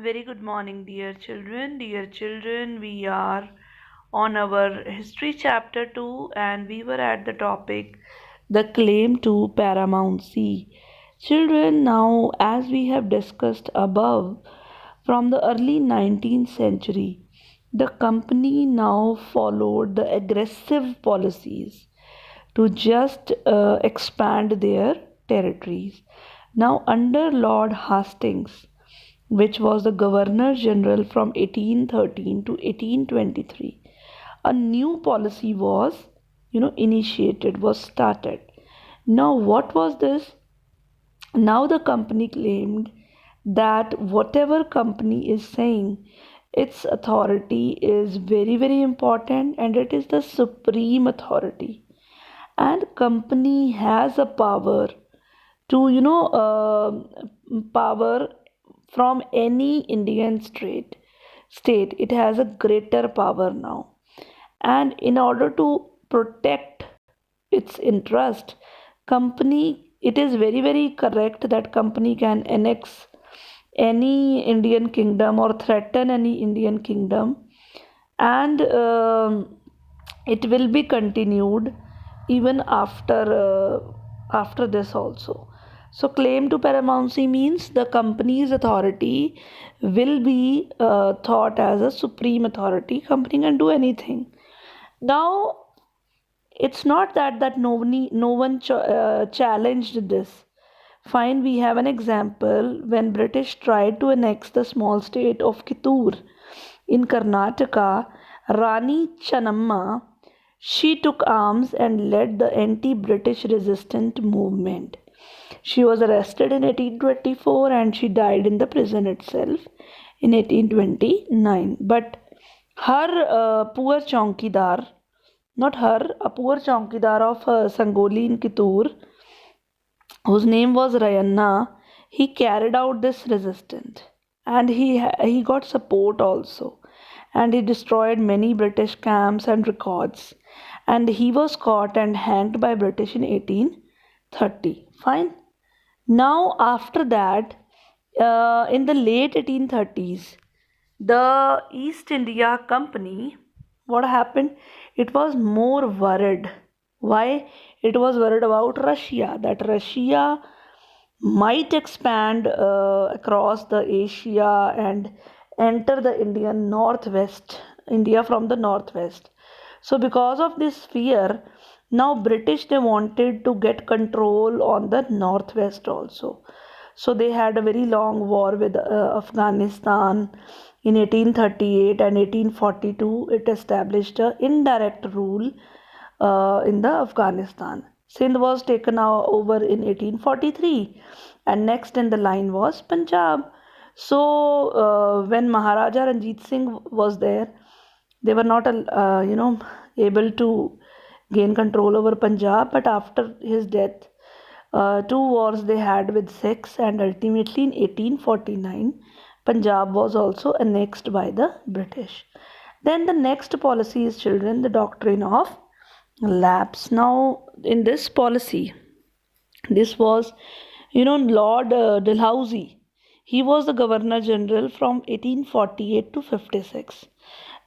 Very good morning, dear children. Dear children, we are on our history chapter 2 and we were at the topic the claim to paramountcy. Children, now as we have discussed above, from the early 19th century, the company now followed the aggressive policies to just expand their territories. Now, under Lord Hastings, which was the Governor General from 1813 to 1823, a new policy was, initiated, was started. Now, what was this? Now, the company claimed that whatever company is saying, its authority is very, very important and it is the supreme authority, and company has a power to power from any Indian state. It has a greater power now, and in order to protect its interest, company, it is very, very correct that company can annex any Indian kingdom or threaten any Indian kingdom, and it will be continued even after this also. So claim to paramountcy means the company's authority will be thought as a supreme authority. Company can do anything. Now, it's not that no one challenged this. Fine, we have an example when British tried to annex the small state of Kittur in Karnataka. Rani Channamma, she took arms and led the anti-British resistant movement. She was arrested in 1824 and she died in the prison itself in 1829. But her poor chowkidar, not her, a poor chowkidar of Sangoli in Kittur, whose name was Rayanna, he carried out this resistance, and he got support also, and he destroyed many British camps and records, and he was caught and hanged by British in 1830. Fine. Now after that, in the late 1830s, the East India Company, what happened? It was more worried. Why? It was worried about Russia, that Russia might expand across the Asia and enter the Indian northwest, India from the northwest. So because of this fear, now British, they wanted to get control on the northwest also. So they had a very long war with Afghanistan in 1838 and 1842. It established a indirect rule in the Afghanistan. Sindh was taken over in 1843, and next in the line was Punjab. So when Maharaja Ranjit Singh was there, they were not able to gain control over Punjab. But after his death, two wars they had with Sikhs, and ultimately in 1849, Punjab was also annexed by the British. Then the next policy is, children, the doctrine of lapse. Now, in this policy, this was, Lord Dalhousie. He was the Governor General from 1848 to 56.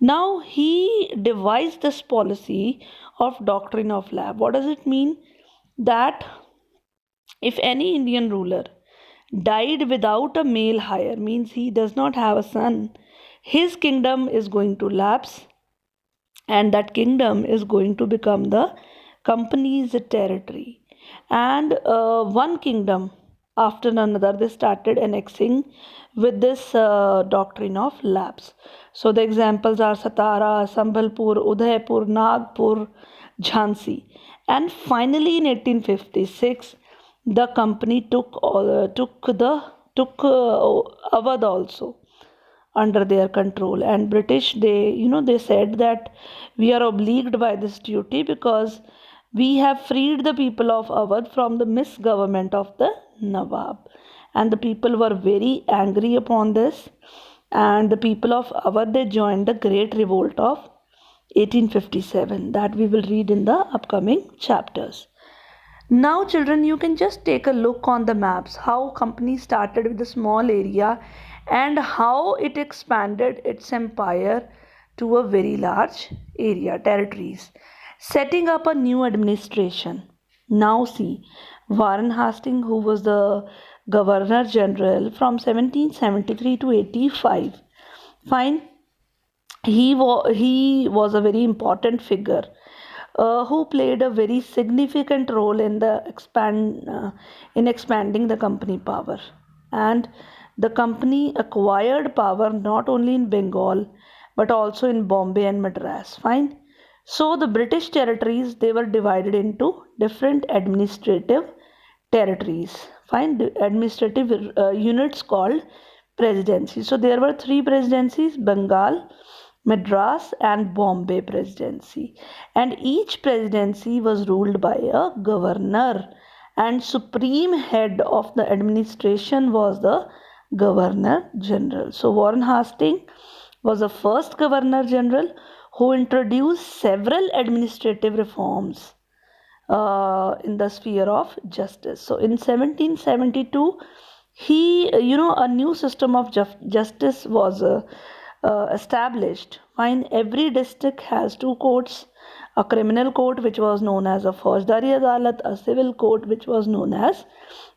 Now, he devised this policy of doctrine of lapse. What does it mean? That if any Indian ruler died without a male heir, means he does not have a son, his kingdom is going to lapse, and that kingdom is going to become the company's territory. And one kingdom after another, they started annexing with this doctrine of lapse. So the examples are Satara, Sambhalpur, Udaipur, Nagpur, Jhansi. And finally in 1856, the company took Awadh also under their control. And British, they said that we are obliged by this duty because we have freed the people of Awadh from the misgovernment of the Nawab. And the people were very angry upon this, and the people of Awadh, they joined the great revolt of 1857 that we will read in the upcoming chapters. Now, children, you can just take a look on the maps how company started with a small area and how it expanded its empire to a very large area, territories, setting up a new administration. Now, see, Warren Hastings, who was the Governor General from 1773 to 85, fine, he was a very important figure who played a very significant role in the in expanding the company power, and the company acquired power not only in Bengal but also in Bombay and Madras. Fine. So the British territories, they were divided into different administrative territories. Fine. The administrative units called presidencies. So there were three presidencies: Bengal, Madras, and Bombay Presidency. And each presidency was ruled by a governor, and supreme head of the administration was the Governor General. So Warren Hastings was the first Governor General who introduced several administrative reforms in the sphere of justice. So in 1772, a new system of justice was established. Fine, every district has two courts: a criminal court, which was known as a Faujdari Adalat, a civil court, which was known as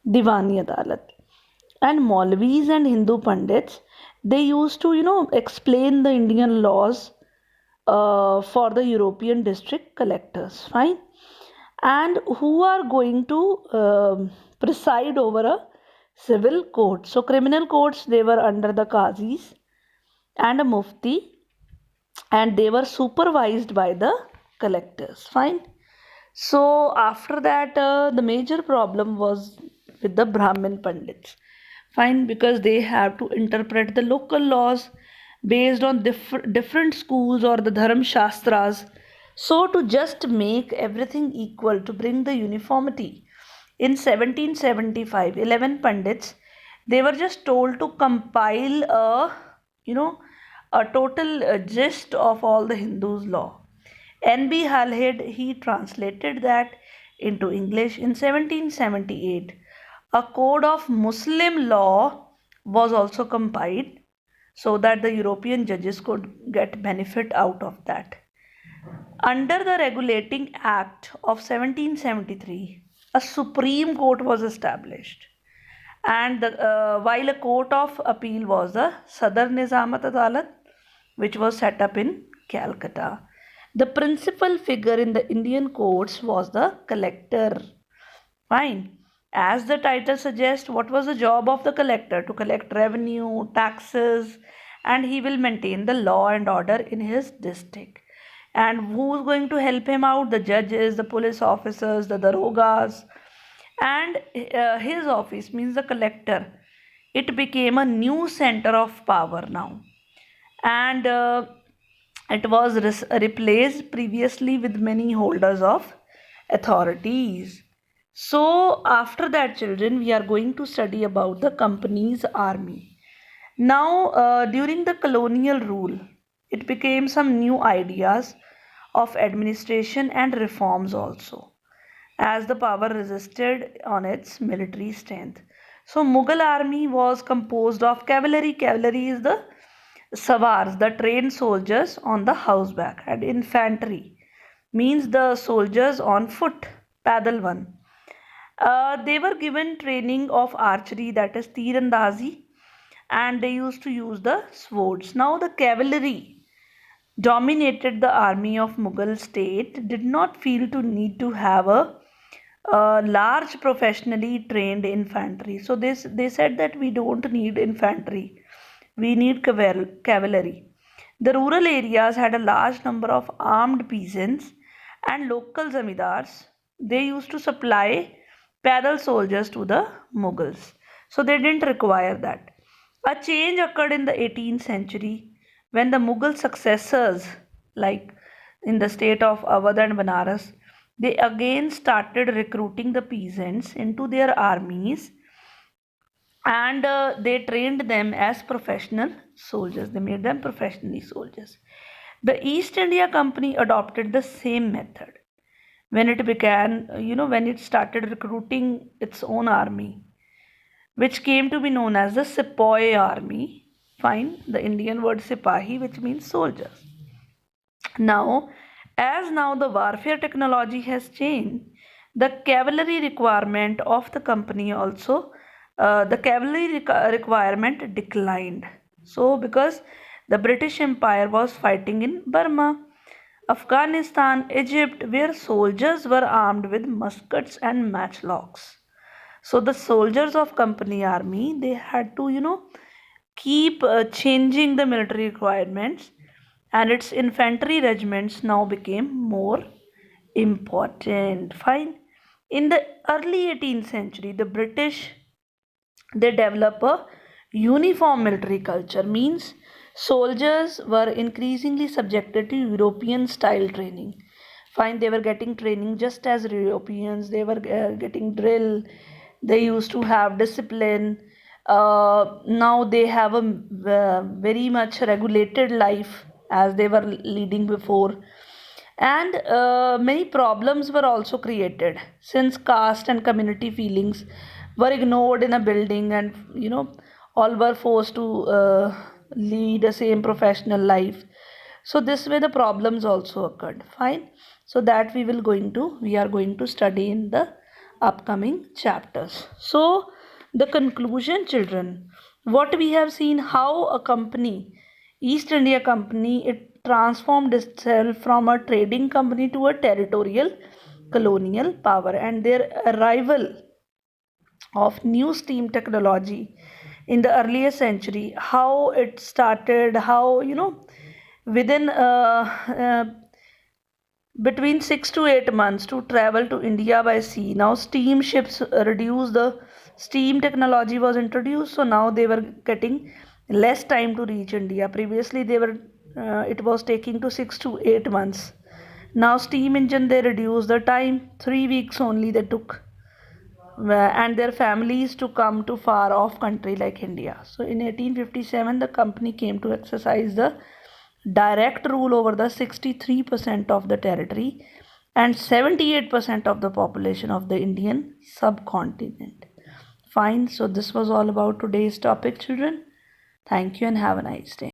Diwani Adalat. And Maulvis and Hindu Pandits, they used to, explain the Indian laws for the European district collectors. Fine. And who are going to preside over a civil court. So criminal courts, they were under the qazis and a mufti, and they were supervised by the collectors. Fine. So after that, the major problem was with the Brahmin Pandits. Fine, because they have to interpret the local laws based on different schools or the Dharam Shastras. So, to just make everything equal, to bring the uniformity, in 1775, 11 Pandits, they were just told to compile you know, a total gist of all the Hindus' law. N.B. Halhed, he translated that into English in 1778. A code of Muslim law was also compiled so that the European judges could get benefit out of that. Under the Regulating Act of 1773, a Supreme Court was established, and while a court of appeal was the Sadar Nizamat Adalat, which was set up in Calcutta. The principal figure in the Indian courts was the collector. Fine. As the title suggests, what was the job of the collector? To collect revenue, taxes, and he will maintain the law and order in his district. And who's going to help him out? The judges, the police officers, the darogas, and his office, means the collector. It became a new center of power now, and it was replaced previously with many holders of authorities. So, after that, children, we are going to study about the company's army. Now, during the colonial rule, it became some new ideas of administration and reforms also, as the power resisted on its military strength. So, Mughal army was composed of cavalry. Cavalry is the Savars, the trained soldiers on the houseback, and infantry means the soldiers on foot, padal one. They were given training of archery, that is tirandazi, and they used to use the swords. Now the cavalry dominated the army of Mughal state, did not feel to need to have a large professionally trained infantry. So they said that we don't need infantry, we need cavalry. The rural areas had a large number of armed peasants and local zamindars. They used to supply pedal soldiers to the Mughals. So they didn't require that. A change occurred in the 18th century when the Mughal successors, like in the state of Awadh and Banaras, they again started recruiting the peasants into their armies, and they trained them as professional soldiers. They made them professionally soldiers. The East India Company adopted the same method when it began, when it started recruiting its own army, which came to be known as the Sepoy army. Fine. The Indian word Sipahi, which means soldiers. Now, as now the warfare technology has changed, the cavalry requirement of the company also, the cavalry requirement declined. So, because the British Empire was fighting in Burma, Afghanistan, Egypt, where soldiers were armed with muskets and matchlocks. So the soldiers of company army, they had to, keep changing the military requirements, and its infantry regiments now became more important. Fine. In the early 18th century, the British, they develop a uniform military culture, means soldiers were increasingly subjected to European style training. Fine, they were getting training just as Europeans, they were getting drill, they used to have discipline. Now they have a very much regulated life as they were leading before, and many problems were also created since caste and community feelings were ignored in a building, and all were forced to lead the same professional life. So this way the problems also occurred. Fine. So that we are going to study in the upcoming chapters. So the conclusion, children, what we have seen, how a company, East India Company, it transformed itself from a trading company to a territorial colonial power, and their arrival of new steam technology in the earlier century, how it started, how within between 6 to 8 months to travel to India by sea. Now steamships reduced, the steam technology was introduced, so now they were getting less time to reach India. Previously they were it was taking to 6 to 8 months. Now steam engine, they reduced the time, 3 weeks only they took, and their families to come to far off country like India. So in 1857 the company came to exercise the direct rule over the 63% of the territory and 78% of the population of the Indian subcontinent. Fine, so this was all about today's topic, children. Thank you and have a nice day.